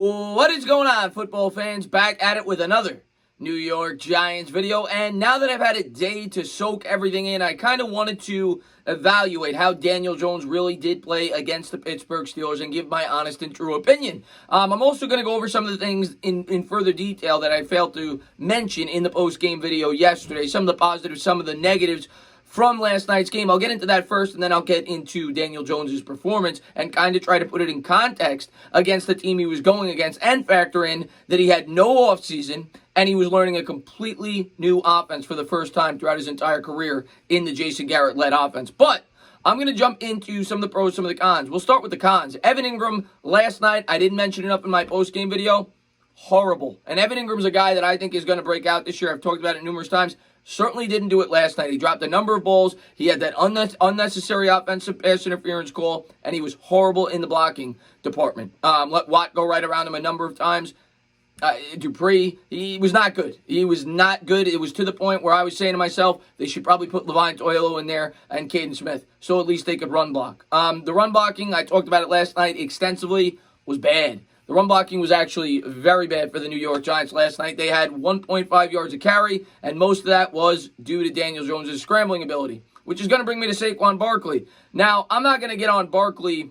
What is going on, football fans? Back at it with another New York Giants video. And now that I've had a day to soak everything in, I kind of wanted to evaluate how Daniel Jones really did play against the Pittsburgh Steelers and give my honest and true opinion. I'm also going to go over some of the things in further detail that I failed to mention in the post-game video yesterday. Some of the positives, some of the negatives from last night's game. I'll get into that first, and then I'll get into Daniel Jones' performance and kind of try to put it in context against the team he was going against and factor in that he had no offseason and he was learning a completely new offense for the first time throughout his entire career in the Jason Garrett-led offense. But I'm going to jump into some of the pros, some of the cons. We'll start with the cons. Evan Ingram, last night, I didn't mention it up in my post-game video. Horrible. And Evan Ingram's a guy that I think is going to break out this year. I've talked about it numerous times. Certainly didn't do it last night. He dropped a number of balls. He had that unnecessary offensive pass interference call, and he was horrible in the blocking department. Let Watt go right around him a number of times. Dupree, he was not good. He was not good. It was to the point where I was saying to myself, they should probably put Levine Toillo in there and Caden Smith, so at least they could run block. The run blocking, I talked about it last night extensively, was bad. The run blocking was actually very bad for the New York Giants last night. They had 1.5 yards a carry, and most of that was due to Daniel Jones' scrambling ability, which is going to bring me to Saquon Barkley. Now, I'm not going to get on Barkley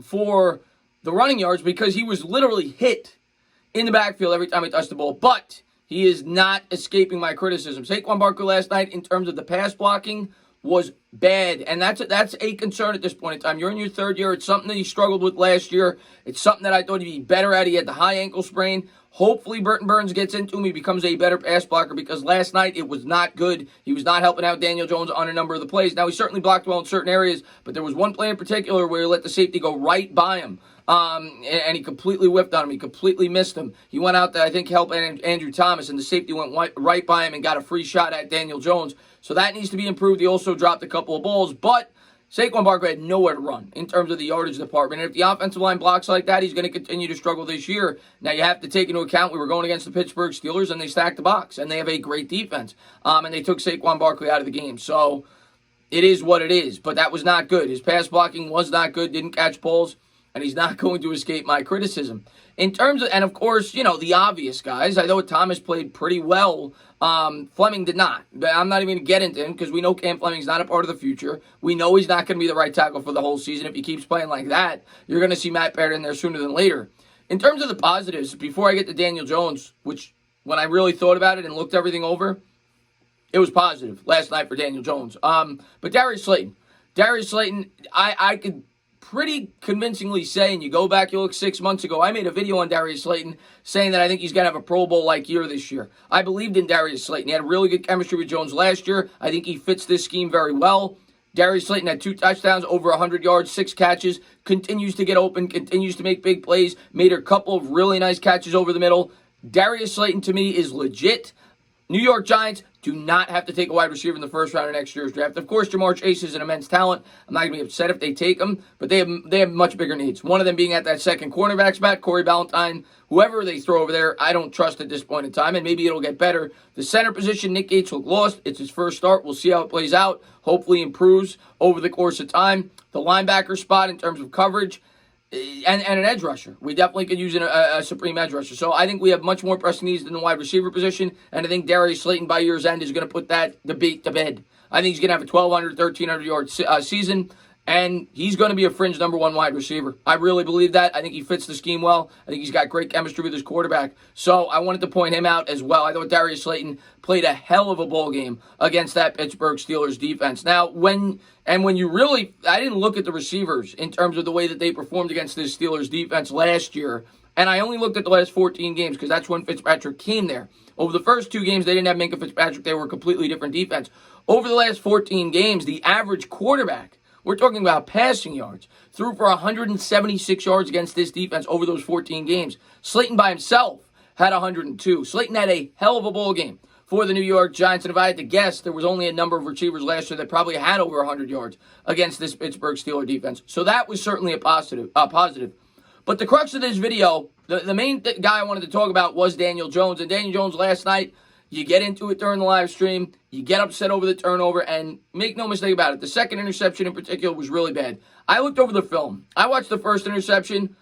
for the running yards because he was literally hit in the backfield every time he touched the ball, but he is not escaping my criticism. Saquon Barkley last night, in terms of the pass blocking, was bad, and that's a concern at this point in time. You're in your third year. It's something that he struggled with last year. It's something that I thought he'd be better at. He had the high ankle sprain. Hopefully Burton Burns gets into him. He becomes a better pass blocker because last night it was not good. He was not helping out Daniel Jones on a number of the plays. Now, he certainly blocked well in certain areas, but there was one play in particular where he let the safety go right by him. And he completely whiffed on him. He completely missed him. He went out there, I think, help Andrew Thomas, and the safety went right by him and got a free shot at Daniel Jones. So that needs to be improved. He also dropped a couple of balls, but Saquon Barkley had nowhere to run in terms of the yardage department. And if the offensive line blocks like that, he's going to continue to struggle this year. Now, you have to take into account we were going against the Pittsburgh Steelers, and they stacked the box, and they have a great defense. And they took Saquon Barkley out of the game. So it is what it is, but that was not good. His pass blocking was not good, didn't catch balls, and he's not going to escape my criticism. In terms of, and of course, the obvious guys, I know Thomas played pretty well. Fleming did not. But I'm not even going to get into him because we know Cam Fleming's not a part of the future. We know he's not going to be the right tackle for the whole season. If he keeps playing like that, you're going to see Matt Barrett in there sooner than later. In terms of the positives, before I get to Daniel Jones, which when I really thought about it and looked everything over, it was positive last night for Daniel Jones. But Darius Slayton, I could pretty convincingly say, and you go back, you look 6 months ago, I made a video on Darius Slayton saying that I think he's going to have a Pro Bowl-like year this year. I believed in Darius Slayton. He had really good chemistry with Jones last year. I think he fits this scheme very well. Darius Slayton had 2 touchdowns, over 100 yards, 6 catches, continues to get open, continues to make big plays, made a couple of really nice catches over the middle. Darius Slayton, to me, is legit. New York Giants do not have to take a wide receiver in the first round of next year's draft. Of course, Jamar Chase is an immense talent. I'm not going to be upset if they take him, but they have much bigger needs. One of them being at that second cornerback spot, Corey Ballantyne. Whoever they throw over there, I don't trust at this point in time, and maybe it'll get better. The center position, Nick Gates looked lost. It's his first start. We'll see how it plays out. Hopefully improves over the course of time. The linebacker spot in terms of coverage, and an edge rusher. We definitely could use a supreme edge rusher. So I think we have much more pressing needs than the wide receiver position, and I think Darius Slayton by year's end is going to put that debate to bed. I think he's going to have a 1,200, 1,300-yard season, and he's going to be a fringe number 1 wide receiver. I really believe that. I think he fits the scheme well. I think he's got great chemistry with his quarterback. So I wanted to point him out as well. I thought Darius Slayton played a hell of a ball game against that Pittsburgh Steelers defense. Now, when you really, I didn't look at the receivers in terms of the way that they performed against this Steelers defense last year, and I only looked at the last 14 games because that's when Fitzpatrick came there. Over the first 2 games, they didn't have Minkah Fitzpatrick. They were a completely different defense. Over the last 14 games, the average quarterback, we're talking about passing yards, threw for 176 yards against this defense over those 14 games. Slayton by himself had 102. Slayton had a hell of a ball game for the New York Giants, and if I had to guess, there was only a number of receivers last year that probably had over 100 yards against this Pittsburgh Steelers defense. So that was certainly a positive. But the crux of this video, the main guy I wanted to talk about was Daniel Jones. And Daniel Jones last night, you get into it during the live stream, you get upset over the turnover, and make no mistake about it, the second interception in particular was really bad. I looked over the film. I watched the first interception.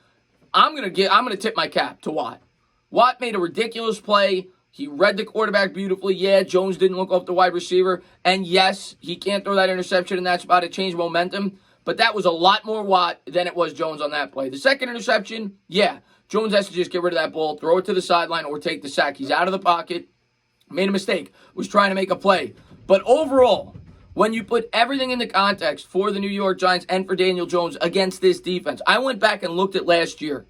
I'm gonna tip my cap to Watt. Watt made a ridiculous play. He read the quarterback beautifully. Yeah, Jones didn't look off the wide receiver. And yes, he can't throw that interception in that spot to change momentum. But that was a lot more Watt than it was Jones on that play. The second interception, yeah, Jones has to just get rid of that ball, throw it to the sideline, or take the sack. He's out of the pocket. Made a mistake. Was trying to make a play. But overall, when you put everything into context for the New York Giants and for Daniel Jones against this defense, I went back and looked at last year,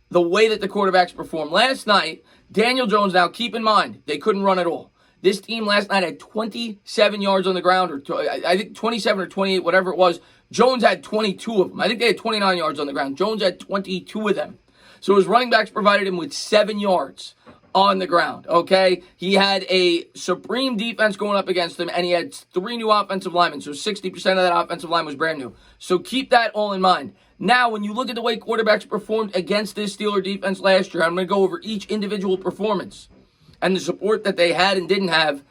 the way that the quarterbacks performed. Last night, Daniel Jones, now keep in mind, they couldn't run at all. This team last night had 27 yards on the ground, or I think 27 or 28, whatever it was. Jones had 22 of them. I think they had 29 yards on the ground. Jones had 22 of them. So his running backs provided him with 7 yards on the ground, okay? He had a supreme defense going up against him, and he had 3 new offensive linemen, so 60% of that offensive line was brand new. So keep that all in mind. Now, when you look at the way quarterbacks performed against this Steeler defense last year, I'm going to go over each individual performance and the support that they had and didn't have.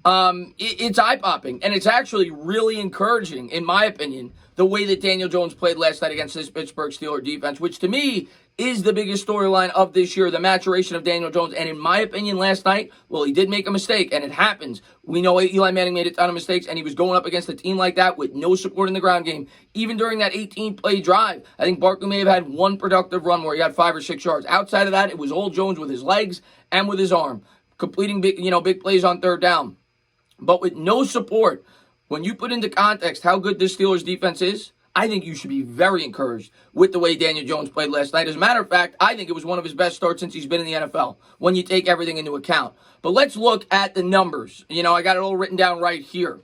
It's eye-popping, and it's actually really encouraging, in my opinion, the way that Daniel Jones played last night against this Pittsburgh Steelers defense, which to me is the biggest storyline of this year, the maturation of Daniel Jones. And in my opinion, last night, well, he did make a mistake, and it happens. We know Eli Manning made a ton of mistakes, and he was going up against a team like that with no support in the ground game. Even during that 18-play drive, I think Barkley may have had one productive run where he got 5 or 6 yards. Outside of that, it was all Jones with his legs and with his arm, completing big plays on third down. But with no support, when you put into context how good this Steelers defense is, I think you should be very encouraged with the way Daniel Jones played last night. As a matter of fact, I think it was one of his best starts since he's been in the NFL, when you take everything into account. But let's look at the numbers. I got it all written down right here.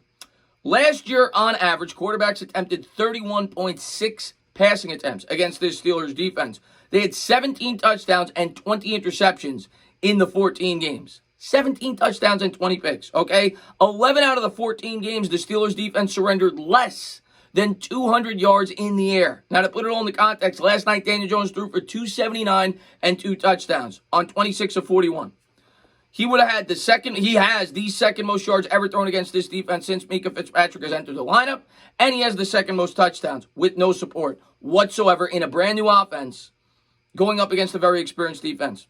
Last year, on average, quarterbacks attempted 31.6 passing attempts against this Steelers defense. They had 17 touchdowns and 20 interceptions in the 14 games. 17 touchdowns and 20 picks, okay? 11 out of the 14 games, the Steelers defense surrendered less than 200 yards in the air. Now, to put it all into context, last night Daniel Jones threw for 279 and 2 touchdowns on 26 of 41. He has the second most yards ever thrown against this defense since Minkah Fitzpatrick has entered the lineup, and he has the second most touchdowns with no support whatsoever in a brand new offense going up against a very experienced defense.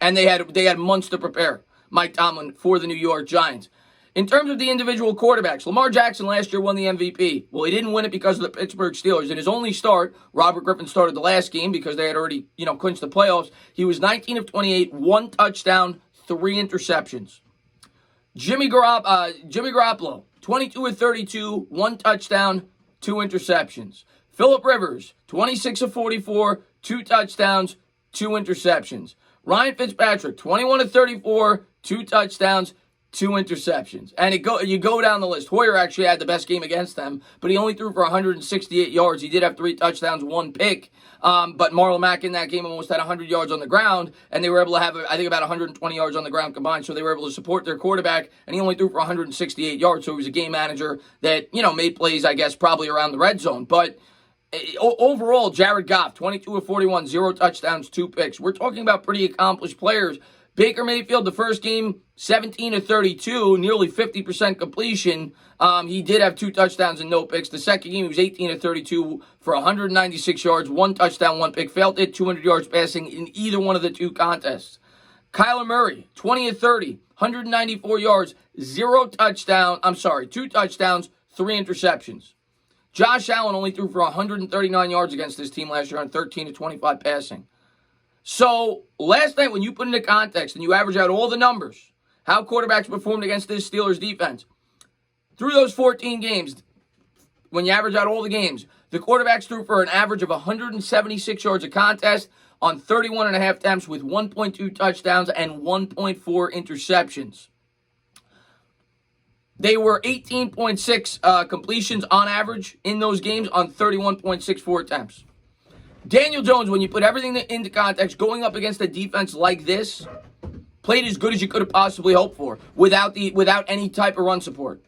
And they had months to prepare, Mike Tomlin, for the New York Giants. In terms of the individual quarterbacks, Lamar Jackson last year won the MVP. Well, he didn't win it because of the Pittsburgh Steelers. In his only start, Robert Griffin started the last game because they had already, clinched the playoffs. He was 19 of 28, 1 touchdown, 3 interceptions. Jimmy Garoppolo, 22 of 32, 1 touchdown, 2 interceptions. Phillip Rivers, 26 of 44, 2 touchdowns, 2 interceptions. Ryan Fitzpatrick, 21 of 34, 2 touchdowns, 2 interceptions. And you go down the list. Hoyer actually had the best game against them, but he only threw for 168 yards. He did have 3 touchdowns, 1 pick. But Marlon Mack in that game almost had 100 yards on the ground, and they were able to have, I think, about 120 yards on the ground combined, so they were able to support their quarterback, and he only threw for 168 yards, so he was a game manager that, made plays, I guess, probably around the red zone. But overall, Jared Goff, 22 of 41, 0 touchdowns, 2 picks. We're talking about pretty accomplished players. Baker Mayfield, the first game, 17 of 32, nearly 50% completion. He did have 2 touchdowns and no picks. The second game, he was 18 of 32 for 196 yards, 1 touchdown, 1 pick. Failed to hit 200 yards passing in either one of the 2 contests. Kyler Murray, 20 of 30, 194 yards, 2 touchdowns, 3 interceptions. Josh Allen only threw for 139 yards against this team last year on 13 of 25 passing. So, last night, when you put into context and you average out all the numbers, how quarterbacks performed against this Steelers defense, through those 14 games, when you average out all the games, the quarterbacks threw for an average of 176 yards a contest on 31.5 attempts with 1.2 touchdowns and 1.4 interceptions. They were 18.6 completions on average in those games on 31.64 attempts. Daniel Jones, when you put everything into context, going up against a defense like this, played as good as you could have possibly hoped for without any type of run support.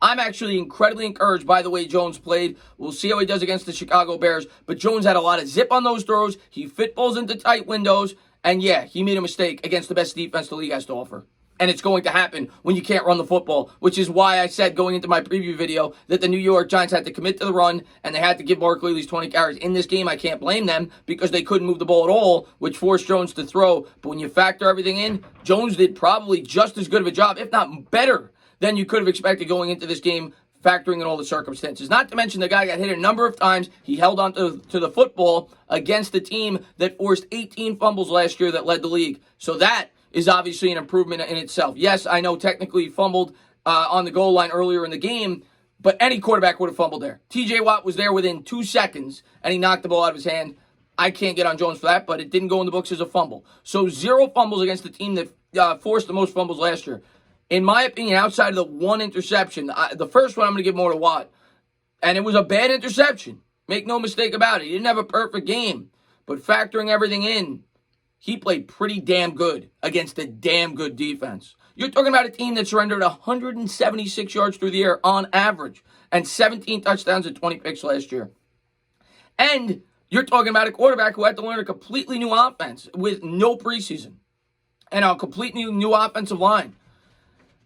I'm actually incredibly encouraged by the way Jones played. We'll see how he does against the Chicago Bears, but Jones had a lot of zip on those throws. He fit balls into tight windows, and yeah, he made a mistake against the best defense the league has to offer. And it's going to happen when you can't run the football, which is why I said going into my preview video that the New York Giants had to commit to the run and they had to give Barkley these 20 carries. In this game, I can't blame them because they couldn't move the ball at all, which forced Jones to throw. But when you factor everything in, Jones did probably just as good of a job, if not better, than you could have expected going into this game, factoring in all the circumstances. Not to mention the guy got hit a number of times. He held on to the football against the team that forced 18 fumbles last year that led the league. So that is obviously an improvement in itself. Yes, I know technically he fumbled on the goal line earlier in the game, but any quarterback would have fumbled there. TJ Watt was there within 2 seconds, and he knocked the ball out of his hand. I can't get on Jones for that, but it didn't go in the books as a fumble. So 0 fumbles against the team that forced the most fumbles last year. In my opinion, outside of the one interception, the first one I'm going to give more to Watt, and it was a bad interception. Make no mistake about it. He didn't have a perfect game, but factoring everything in, he played pretty damn good against a damn good defense. You're talking about a team that surrendered 176 yards through the air on average and 17 touchdowns and 20 picks last year. And you're talking about a quarterback who had to learn a completely new offense with no preseason and a completely new offensive line.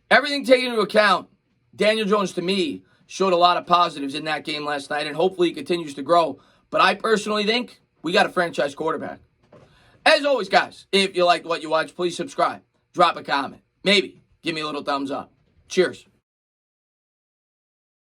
Everything taken into account, Daniel Jones, to me, showed a lot of positives in that game last night, and hopefully he continues to grow. But I personally think we got a franchise quarterback. As always, guys, if you liked what you watched, please subscribe. Drop a comment. Maybe give me a little thumbs up. Cheers.